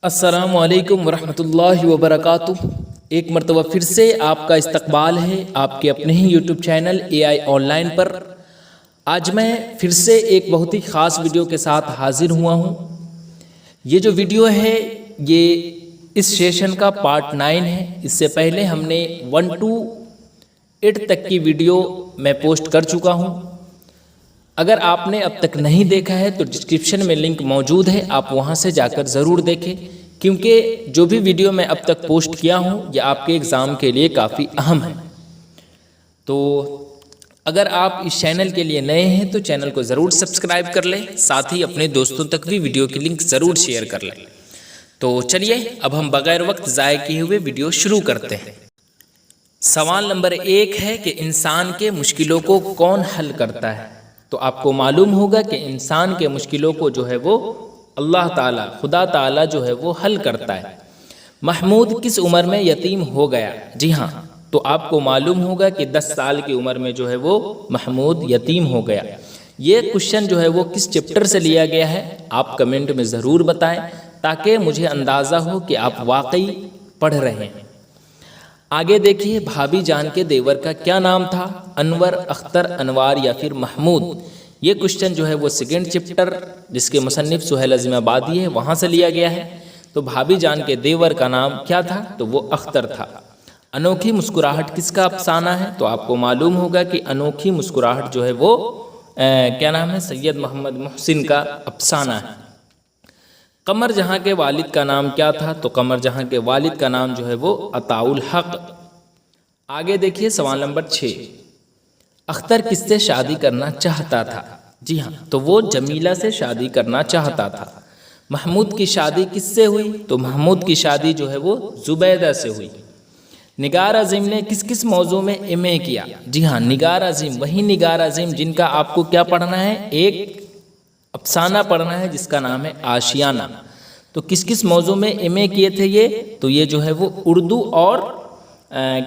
السلام علیکم ورحمۃ اللہ وبرکاتہ۔ ایک مرتبہ پھر سے آپ کا استقبال ہے آپ کے اپنے ہی YouTube channel A I online پر۔ آج میں پھر سے ایک بہت ہی خاص ویڈیو کے ساتھ حاضر ہوا ہوں۔ یہ جو ویڈیو ہے یہ اس سیشن کا پارٹ 9 ہے۔ اس سے پہلے ہم نے 1 to 8 تک کی ویڈیو میں پوسٹ کر چکا ہوں۔ اگر آپ نے اب تک نہیں دیکھا ہے تو ڈسکرپشن میں لنک موجود ہے، آپ وہاں سے جا کر ضرور دیکھیں، کیونکہ جو بھی ویڈیو میں اب تک پوسٹ کیا ہوں یہ آپ کے ایگزام کے لیے کافی اہم ہے۔ تو اگر آپ اس چینل کے لیے نئے ہیں تو چینل کو ضرور سبسکرائب کر لیں، ساتھ ہی اپنے دوستوں تک بھی ویڈیو کی لنک ضرور شیئر کر لیں۔ تو چلیے اب ہم بغیر وقت ضائع کیے ہوئے ویڈیو شروع کرتے ہیں۔ سوال نمبر 1 ہے کہ انسان کے مشکلوں کو کون حل کرتا ہے؟ تو آپ کو معلوم ہوگا کہ انسان کے مشکلوں کو جو ہے وہ اللہ تعالیٰ، خدا تعالیٰ جو ہے وہ حل کرتا ہے۔ محمود کس عمر میں یتیم ہو گیا؟ جی ہاں، تو آپ کو معلوم ہوگا کہ 10 سال کی عمر میں جو ہے وہ محمود یتیم ہو گیا۔ یہ کوشچن جو ہے وہ کس چیپٹر سے لیا گیا ہے آپ کمنٹ میں ضرور بتائیں، تاکہ مجھے اندازہ ہو کہ آپ واقعی پڑھ رہے ہیں۔ آگے دیکھیے، بھابھی جان کے دیور کا کیا نام تھا؟ انور، اختر، انوار یا پھر محمود؟ یہ کوشچن جو ہے وہ سیکنڈ چیپٹر جس کے مصنف سہیل عظیم آبادی ہے وہاں سے لیا گیا ہے۔ تو بھابھی جان کے دیور کا نام کیا تھا؟ تو وہ اختر تھا۔ انوکھی مسکراہٹ کس کا افسانہ ہے؟ تو آپ کو معلوم ہوگا کہ انوکھی مسکراہٹ جو ہے وہ کیا نام ہے؟ سید محمد محسن کا افسانہ ہے۔ قمر جہاں کے والد کا نام کیا تھا؟ تو قمر جہاں کے والد کا نام جو ہے وہ عطاء الحق۔ آگے دیکھیے سوال نمبر 6، اختر کس سے شادی کرنا چاہتا تھا؟ جی ہاں، تو وہ جمیلہ سے شادی کرنا چاہتا تھا۔ محمود کی شادی کس سے ہوئی؟ تو محمود کی شادی جو ہے وہ زبیدہ سے ہوئی۔ نگار عظیم نے کس کس موضوع میں ایم اے کیا؟ جی ہاں، نگار عظیم، وہی نگار عظیم جن کا آپ کو کیا پڑھنا ہے؟ ایک افسانہ پڑھنا ہے جس کا نام ہے آشیانہ۔ تو کس کس موضوع میں ایم اے کیے تھے یہ؟ تو یہ جو ہے وہ اردو اور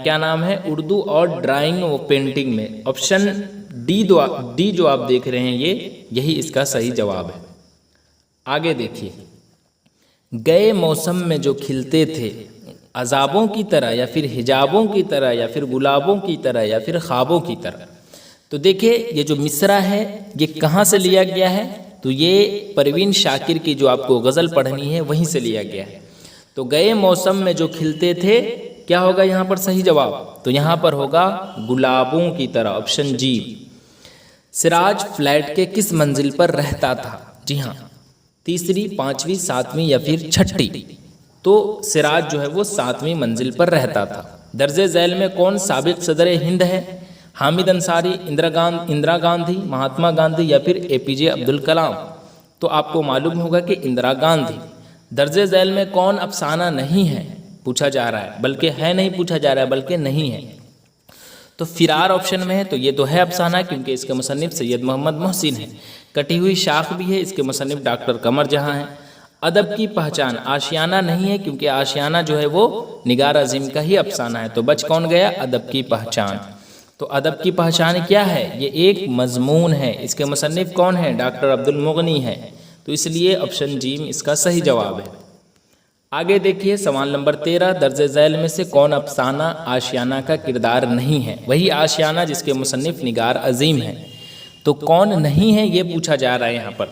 کیا نام ہے؟ اردو اور ڈرائنگ و پینٹنگ میں۔ آپشن ڈی جو آپ دیکھ رہے ہیں یہی اس کا صحیح جواب ہے۔ آگے دیکھیے، گئے موسم میں جو کھلتے تھے عذابوں کی طرح یا پھر حجابوں کی طرح یا پھر گلابوں کی طرح یا پھر خوابوں کی طرح؟ تو دیکھیے یہ جو مصرع ہے یہ کہاں سے لیا گیا ہے؟ تو یہ پروین شاکر کی جو آپ کو غزل پڑھنی ہے وہیں سے لیا گیا ہے۔ تو گئے موسم میں جو کھلتے تھے، کیا ہوگا یہاں پر صحیح جواب؟ تو یہاں پر ہوگا گلابوں کی طرح، آپشن جی۔ سراج فلیٹ کے کس منزل پر رہتا تھا؟ جی ہاں، تیسری، 5ویں، 7ویں یا پھر 6ٹھی؟ تو سراج جو ہے وہ 7ویں منزل پر رہتا تھا۔ درج ذیل میں کون سابق صدر ہند ہے؟ حامد انصاری، اندرا گاندھی، مہاتما گاندھی یا پھر اے پی جے عبد الکلام؟ تو آپ کو معلوم ہوگا کہ اندرا گاندھی۔ درج ذیل میں کون افسانہ نہیں ہے پوچھا جا رہا ہے، بلکہ ہے نہیں پوچھا جا رہا ہے، بلکہ نہیں ہے۔ تو فرار آپشن میں ہے، تو یہ تو ہے افسانہ کیونکہ اس کے مصنف سید محمد محسن ہے۔ کٹی ہوئی شاخ بھی ہے، اس کے مصنف ڈاکٹر قمر جہاں ہیں۔ ادب کی پہچان آشیانہ نہیں ہے کیونکہ آشیانہ جو ہے وہ نگار عظیم کا ہی افسانہ ہے۔ تو بچ کون گیا؟ ادب کی پہچان۔ تو ادب کی پہچان کیا ہے؟ یہ ایک مضمون ہے، اس کے مصنف کون ہیں؟ ڈاکٹر عبد المغنی ہے۔ تو اس لیے آپشن جی اس کا صحیح جواب ہے۔ آگے دیکھیے سوال نمبر 13، درج ذیل میں سے کون افسانہ آشیانہ کا کردار نہیں ہے؟ وہی آشیانہ جس کے مصنف نگار عظیم ہے۔ تو کون نہیں ہے یہ پوچھا جا رہا ہے یہاں پر۔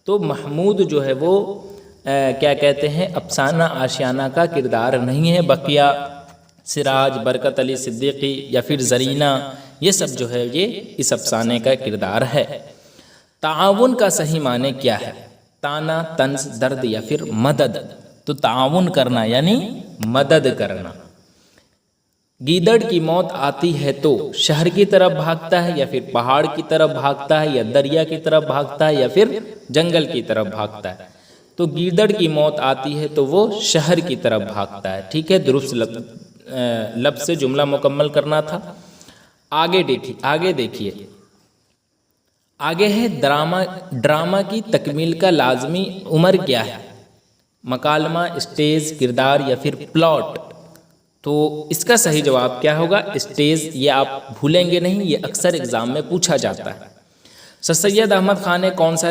تو محمود جو ہے وہ کیا کہتے ہیں؟ افسانہ آشیانہ کا کردار نہیں ہے۔ بقیہ سراج، برکت علی صدیقی یا پھر زرینہ، یہ سب جو ہے یہ اس افسانے کا کردار ہے۔ تعاون کا صحیح معنی کیا ہے؟ تانا، طنز، درد یا پھر مدد؟ تو تعاون کرنا یعنی مدد کرنا۔ گیدڑ کی موت آتی ہے تو شہر کی طرف بھاگتا ہے یا پھر پہاڑ کی طرف بھاگتا ہے یا دریا کی طرف بھاگتا ہے یا پھر جنگل کی طرف بھاگتا ہے؟ تو گیدڑ کی موت آتی ہے تو وہ شہر کی طرف بھاگتا ہے۔ ٹھیک ہے، درست لفظ سے جملہ مکمل کرنا تھا۔ آگے دیکھیے، آگے ہے ڈرامہ کی تکمیل کا لازمی عمر کیا ہے؟ مکالمہ، اسٹیج، کردار یا پھر پلاٹ؟ تو اس کا صحیح جواب کیا ہوگا؟ اسٹیج۔ یہ آپ بھولیں گے نہیں، یہ اکثر ایگزام میں پوچھا جاتا ہے۔ سر سید احمد خان نے کون سا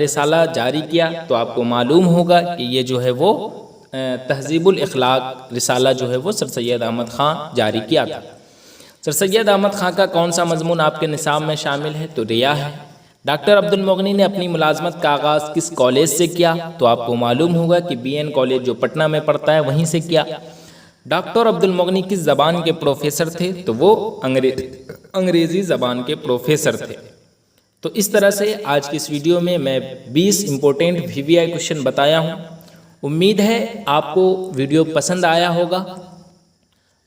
رسالہ جاری کیا؟ تو آپ کو معلوم ہوگا کہ یہ جو ہے وہ تہذیب الاخلاق رسالہ جو ہے وہ سر سید احمد خان جاری کیا تھا۔ سر سید احمد خان کا کون سا مضمون آپ کے نصاب میں شامل ہے؟ تو ریا ہے۔ ڈاکٹر عبد المغنی نے اپنی ملازمت کا آغاز کس کالج سے کیا؟ تو آپ کو معلوم ہوگا کہ بی این کالج جو پٹنہ میں پڑتا ہے وہیں سے کیا۔ ڈاکٹر عبد المغنی کس زبان کے پروفیسر تھے؟ تو وہ انگریزی زبان کے پروفیسر تھے۔ تو اس طرح سے آج کی اس ویڈیو میں 20 امپورٹنٹ VVI کوشچن بتایا ہوں۔ امید ہے آپ کو ویڈیو پسند آیا ہوگا۔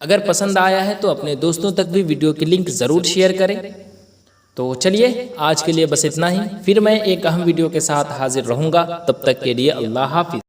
اگر پسند آیا ہے تو اپنے دوستوں تک بھی ویڈیو کی لنک ضرور شیئر کریں۔ تو چلیے آج کے لیے بس اتنا ہی، پھر میں ایک اہم ویڈیو کے ساتھ حاضر رہوں گا، تب تک کے لیے اللہ حافظ۔